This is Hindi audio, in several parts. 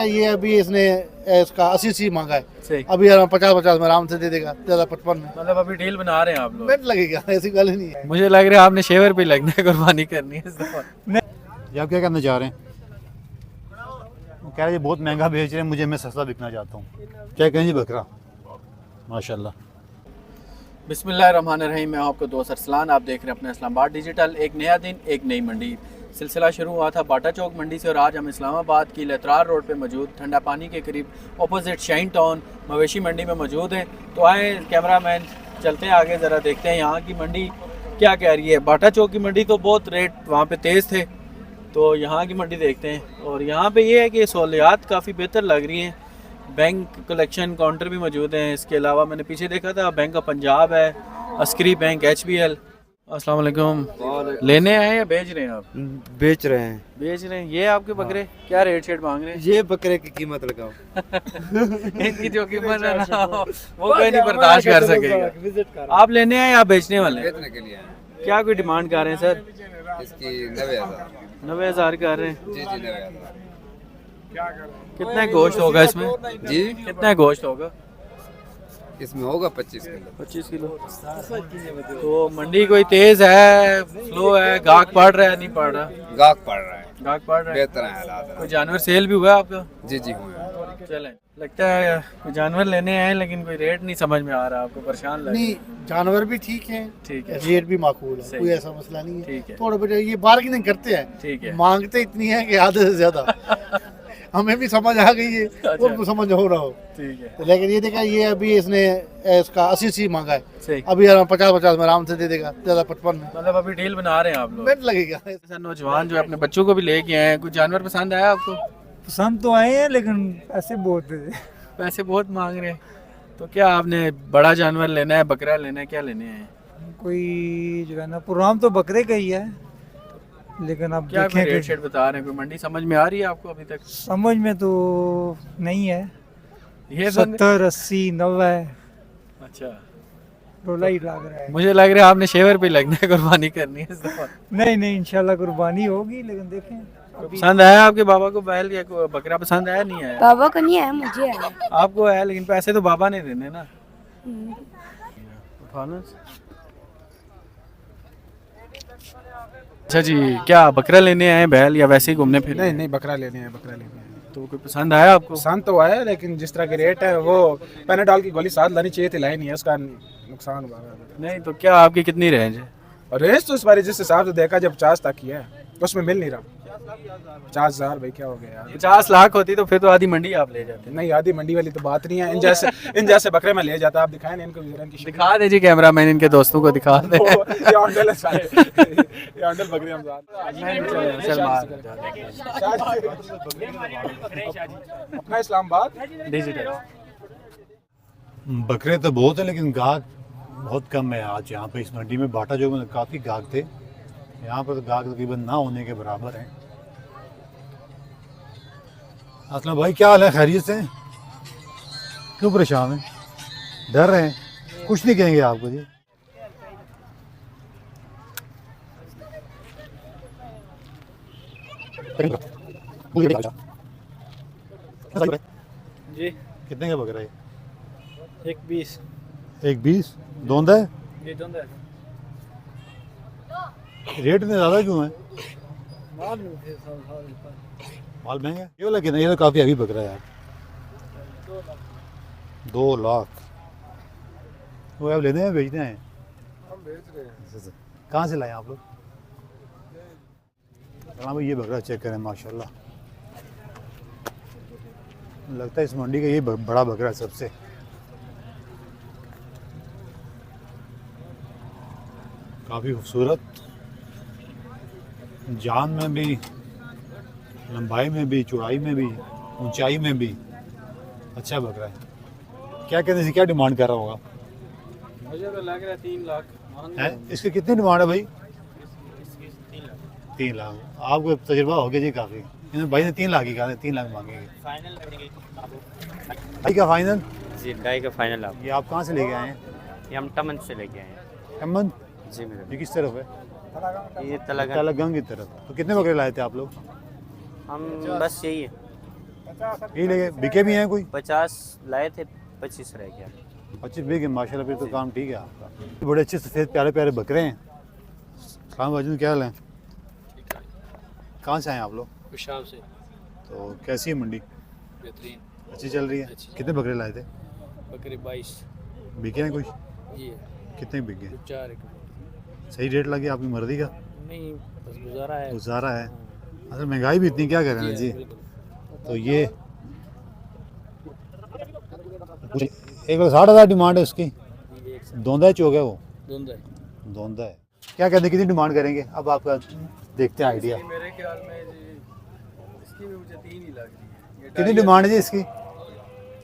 ये अभी इसने इसका 80 मांगा है, सही। अभी 50-50 में आराम से दे देगा, ज़्यादा 55 में मतलब अभी डील बना रहे हैं आप लोग। मिनट लगेगा, ऐसी गल ही नहीं है। मुझे लग रहा है आपने शेवर पे लगना है, कुर्बानी करनी है इस दफा। ये आप क्या करना चाह रहे हैं? वो कह रहे हैं बहुत महंगा बेच रहे हैं, मुझे मैं सस्ता बिकना चाहता हूँ। क्या कहें जी बकरा माशाल्लाह। बिस्मिल्लाहिर्रहमानिर्रहीम। मैं आपको दोस्त अरसलान, आप देख रहे हैं अपना इस्लामाबाद डिजिटल। एक नया दिन एक नई मंडी सिलसिला शुरू हुआ था बाटा चौक मंडी से, और आज हम इस्लामाबाद की लेतरार रोड पे मौजूद ठंडा पानी के करीब ऑपोजिट शाइन टाउन मवेशी मंडी में मौजूद हैं। तो आए कैमरामैन चलते हैं आगे, ज़रा देखते हैं यहाँ की मंडी क्या कह रही है। बाटा चौक की मंडी तो बहुत रेट वहाँ पे तेज़ थे, तो यहाँ की मंडी देखते हैं। और यहाँ पे ये है कि सहूलियात काफ़ी बेहतर लग रही हैं। बैंक कलेक्शन काउंटर भी मौजूद हैं। इसके अलावा मैंने पीछे देखा था बैंक ऑफ पंजाब है, अस्करी बैंक, HBL। अस्सलाम वालेकुम। लेने आए या बेच रहे हैं आप? बेच रहे हैं। बेच रहे हैं। ये आपके बकरे क्या रेट शेट मांग रहे हैं? ये बकरे की कीमत लगाओ। इनकी जो कीमत है ना वो कोई नहीं बर्दाश्त कर सकेगा। आप लेने आए या बेचने वाले हैं? बेचने के लिए हैं। क्या कोई डिमांड कर रहे हैं सर? इसकी 90,000। 90,000 कर रहे हैं। जी 90,000। कितना गोश्त होगा इसमें? जी कितना गोश्त होगा? इसमें होगा 25 किलो। 25 किलो। तो मंडी कोई तेज है, स्लो है, गाहक पड़ रहा है नहीं पड़ रहा? गाहक पड़ रहा है, गाहक पड़ रहा है। बेहतर है हालात। कोई जानवर सेल भी हुआ आपका? जी जी हुए। चलें, लगता है कोई जानवर लेने आए लेकिन कोई रेट नहीं समझ में आ रहा, आपको परेशान लग नहीं, जानवर भी ठीक है, ठीक है, रेट भी माकूल है, सही। कोई ऐसा मसला नहीं है। ठीक है, थोड़ा बहुत ये बार्गेनिंग करते हैं, ठीक है। मांगते इतनी है कि आधे से ज्यादा। हमें भी समझ आ गई है, उनको समझ हो रहा हो। ठीक है, तो लेकिन ये देखा, ये अभी इसने इसका 80 मांगा है, सही। अभी 50-50 में आराम से दे देगा, ज़्यादा 55 में मतलब अभी डील बना रहे हैं आप लोग। मिनट लगेगा। ऐसा नौजवान जो अपने बच्चों को भी लेके आए हैं, कुछ जानवर पसंद आया आपको? पसंद तो आए हैं लेकिन ऐसे बहुत है। पैसे बहुत मांग रहे हैं, तो क्या आपने बड़ा जानवर लेना है, बकरा लेना है, क्या लेने हैं? कोई जो है ना प्रोग्राम तो बकरे का ही है, लेकिन अब क्या कोई देखें रेट कि शेट बता रहे हैं? कोई मंडी समझ में आ रही है आपको अभी तक? समझ में तो नहीं है। ये 70, 80, 90 अच्छा, रोला ही लग रहा है। मुझे लग रहा है आपने शेवर पे लगना है, कुर्बानी करनी है इस दफा। नहीं नहीं, इंशाल्लाह कुर्बानी होगी, लेकिन देखें अभी। पसंद आया आपके बाबा को बैल या कोई बकरा पसंद आया नहीं आया? बाबा को नहीं है, मुझे है। आपको है, लेकिन पैसे तो बाबा ने देने ना। अच्छा जी, क्या बकरा लेने आए बैल या वैसे ही घूमने फिरने? नहीं नहीं, बकरा लेने हैं, बकरा लेने हैं। तो कोई पसंद आया आपको? पसंद तो आया, लेकिन जिस तरह के रेट है वो पैनाडॉल की गोली साथ लानी चाहिए थी, लाई नहीं है, उसका नुकसान हुआ है। नहीं तो क्या आपकी कितनी रेंज है? और रेट तो इस बार जिस हिसाब से देखा जब 50 तक की है, उसमें मिल नहीं रहा। 50,000 भाई क्या हो गया यार। 50 लाख होती तो फिर तो आधी मंडी आप ले जाते। नहीं, आधी मंडी वाली तो बात नहीं है। इन जैसे बकरे में ले जाता। आप दिखाएं ना इनको, इनकी दिखा दे जी कैमरा मैन, इनके दोस्तों को दिखा दे। ये ऑन्डल है सारे। ये ऑन्डल बकरे हम अपना इस्लामाबाद डिजिटल। बकरे तो बहुत है लेकिन गाहक बहुत कम है आज यहाँ पे। इस मंडी में बाटा चौक में काफ़ी गाहक थे, यहाँ पर तो गाहक तकरीबन ना होने के बराबर हैं। असलम भाई क्या हाल है, खैरियत से? क्यों परेशान हैं, डर रहे हैं? कुछ नहीं कहेंगे आपको जी। जी कितने का बकरा है? 120। 120 दोंदा है? ये दोंदा है। रेट इतने ज़्यादा क्यों है? माल महंगा है। ये वाला कितना? ये तो काफ़ी अभी बकरा है यार। 2 लाख। वो आप लेते हैं बेचते हैं? हम बेच रहे हैं। कहाँ से लाए आप लोग? हाँ भाई, ये बकरा चेक करें, माशाल्लाह लगता है इस मंडी का ये बड़ा बकरा है सबसे। काफ़ी खूबसूरत, जान में भी, लंबाई में भी, चौड़ाई में भी, ऊंचाई में भी अच्छा बकरा है। क्या कहते हैं, क्या डिमांड कर रहा होगा? मुझे तो लग रहा है 3 लाख है। इसकी कितनी डिमांड है भाई? 3 लाख। आपको तजुर्बा हो गया जी काफ़ी। भाई ने 3 लाख ही कहा, 3 लाख मांगेंगे। भाई का फाइनल? जी, ढाई का फाइनल। आप ये आप कहाँ से लेके आए हैं? ये हम टमन से लेके आए हैं। अहमद जी मेरे ये किस तरफ है? ये तलगन। तलगंग की तरफ। तो कितने बकरे लाए थे आप लोग? हम बस यही है। ये लेके बिके भी हैं कोई? 50 लाए थे, 25 रह गया। 25 बिके, माशाल्लाह फिर तो काम ठीक है आपका। बड़े अच्छे सफ़ेद प्यारे प्यारे बकरे हैं। सलाम वालेकुम, क्या हाल है? कहाँ से आए आप लोग? पेशाब से। तो कैसी है मंडी? बेहतरीन, अच्छी चल रही है। कितने बकरे लाए थे? बकरे 22 बिके हैं कुछ? जी है, कितने बिक गए? 4 सही रेट लगे आपकी मर्जी का? नहीं, बस गुजारा है। गुजारा है। असल महंगाई भी इतनी, क्या करें जी। तो ये 1,60,000 डिमांड है उसकी। दोंदा चौक है वो? दोंदा है। क्या कहते हैं, कितनी डिमांड करेंगे अब आपका? देखते हैं आइडिया। मेरे ख्याल में जी इसकी भी मुझे 3 ही लग रही है। कितनी डिमांड है जी इसकी?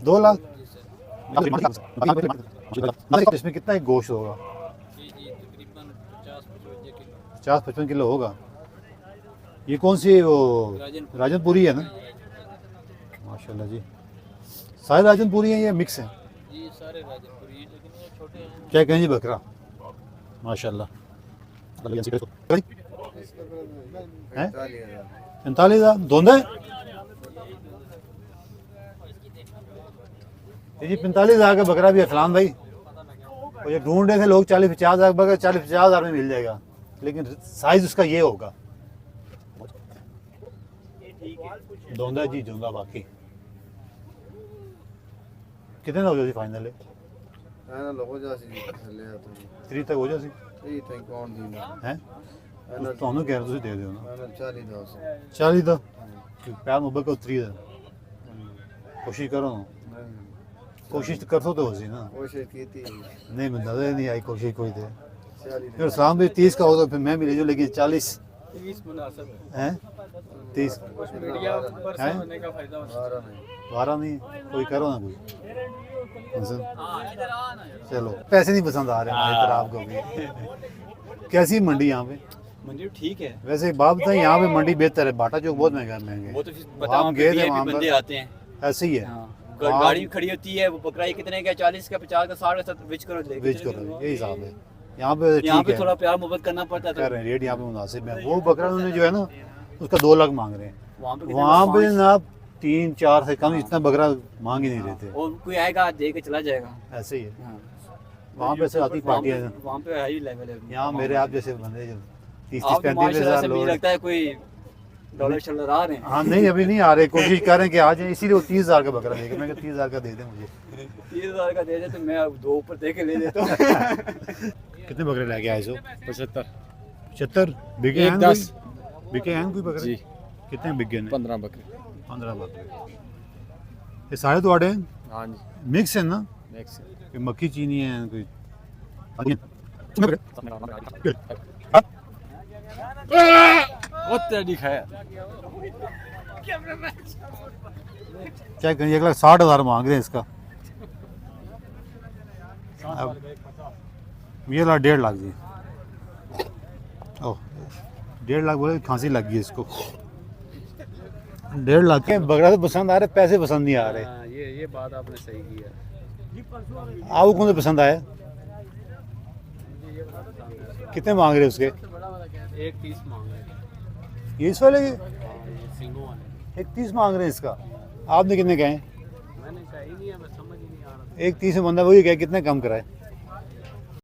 2 लाख। इसमें कितना एक गोश्त होगा? 50-55 किलो होगा। ये कौन सी वो राजनपुरी है ना? माशाल्लाह जी, सारे राजनपुरी हैं, ये मिक्स हैं? जी सारे राजनपुरी हैं, लेकिन ये छोटे हैं। क्या कहें जी बकरा? माशाल्लाह। 45,000 दोंदा है जी। 45,000 का बकरा भी असलाम भाई, और ये ढूंढ रहे थे लोग 40-50,000 बकरा, 40-50,000 में मिल जाएगा, लेकिन साइज उसका ये होगा। दोंदा जी, दोंदा। बाकी कितने का हो जाती फाइनल है? फाइनल हो जासी जी, थल्ले आ तो 3 तक हो जाती 3 तक कौन दी हैं? ਤੁਹਾਨੂੰ ਕਹਿ ਰਹੇ ਤੁਸੀਂ ਦੇ ਦਿਓ ਨਾ। फाइनल 40 ਦਾ 40 ਦਾ ਪਿਆਰ ਮੁਹੱਬਤ ਕੋ 3 ਦਾ ਕੋਸ਼ਿਸ਼ ਕਰੋ ਨਾ। कोशिश तो कर तो हो सी ना। कोशिश की थी, नहीं मैं नजर नहीं आई कोशिश कोई थे। 40 फिर सलाम भी 30 का हो तो फिर मैं भी ले जाऊँ, लेकिन 40 मुनासिब हैं 30 मीडिया पर हैं? होने का फायदा होता बारह नहीं 12 नहीं कोई करो ना कोई। चलो पैसे नहीं पसंद आ रहे हमारी तरह आपको भी। कैसी मंडी यहाँ पे? मंडी ठीक है, वैसे एक बात बताएं, यहाँ पे मंडी बेहतर है। बाटा चौक बहुत महंगा है। वो तो वहाँ हम गए थे, वहाँ बंदे पर आते हैं। ऐसे ही है। गाड़ी खड़ी होती है, वो बकरा कितने का, 40 का, 50 का, 60 का, विच करो बेच करो, यही हिसाब है। यहाँ पे यहाँ ठीक पे है, थोड़ा प्यार मोहब्बत करना पड़ता कह है। रहे हैं रेट यहाँ पे मुनासिब है। वो बकरा उन्होंने जो है ना उसका 2 लाख मांग रहे हैं। वहाँ पे ना 3-4 से कम इतना बकरा मांग ही नहीं रहे थे। और कोई आएगा दे के चला जाएगा। ऐसे ही है। वहाँ पे से आती पार्टियाँ, वहाँ पे हाई लेवल है। यहाँ मेरे आप जैसे बंदे जो 30-35 आपके माशाल्लाह हज़ार से मुझे लोग। लगता है कोई डॉलर शॉलर आ रहे हैं। हाँ नहीं अभी नहीं आ रहे, कोशिश कर रहे हैं कि आ जाए, इसीलिए वो 30,000 का बकरा देगा। मैं 30,000 का दे दे मुझे। 30,000 का दे दे तो मैं 2 ऊपर दे के ले लेता हूँ। कितने बकरे लेके आए सो? 75 बिके हैं? 10 बिके हैं कोई बकरे? जी। कितने बिक गए? 15 बकरे। 15 बकरे। ये सारे तो आड़े हैं? हाँ जी, मिक्स है ना? नेक्स्ट कोई मक्खी चीनी है कोई? दिखाया। क्या करें, 1,60,000 मांग रहे हैं इसका। अब ये ला 1.5 लाख जी। ओह 1.5 लाख बोले, खांसी लग गई इसको। 1.5 लाख के बकरा तो पसंद आ रहे, पैसे पसंद नहीं आ रहे। ये बात आपने सही की है। आपको कौन सा पसंद आया? कितने मांग रहे उसके? 130 मांग रहे हैं। ये इस वाले के सिंगों वाले 130 मांग रहे हैं इसका। आपने कितने कहे? मैंने कहा ही नहीं है, मैं समझ ही नहीं आ रहा। 130 में बंदा वही कहे, कितने कम कराए?